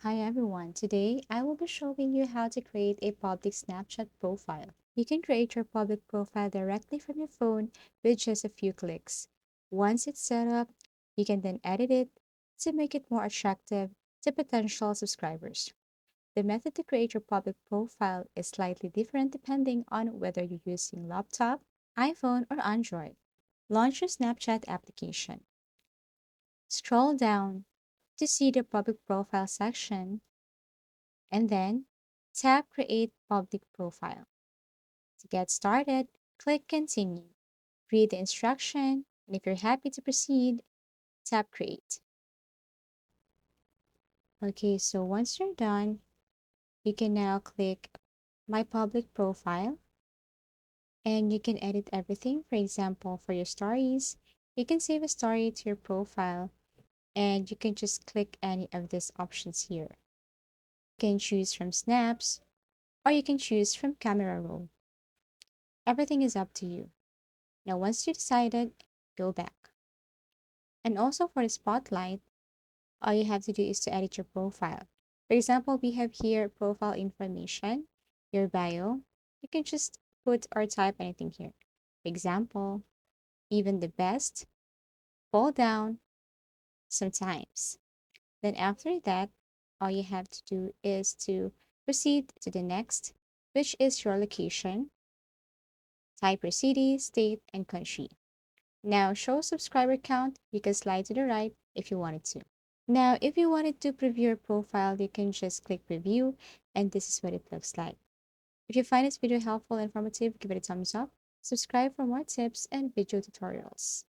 Hi everyone, today I will be showing you how to create a public Snapchat profile. You can create your public profile directly from your phone with just a few clicks. Once it's set up, you can then edit it to make it more attractive to potential subscribers. The method to create your public profile is slightly different depending on whether you're using laptop, iPhone, or Android. Launch your Snapchat application. Scroll down to see the public profile section and then tap Create Public Profile. To get started, click Continue. Read the instruction, and if you're happy to proceed, tap Create. Okay, so once you're done, you can now click My Public Profile and you can edit everything. For example, for your stories, you can save a story to your profile and you can just click any of these options here. You can choose from snaps or you can choose from camera roll. Everything is up to you. Now, once you decided, go back. And also for the spotlight, all you have to do is to edit your profile. For example, we have here profile information, your bio. You can just put or type anything here. For example, even the best, fall down sometimes. Then after that, all you have to do is to proceed to the next, which is your location. Type your city, state, and country. Now, show subscriber count. You can slide to the right if you wanted to. Now, if you wanted to preview your profile, you can just click preview, and this is what it looks like. If you find this video helpful and informative, give it a thumbs up. Subscribe for more tips and video tutorials.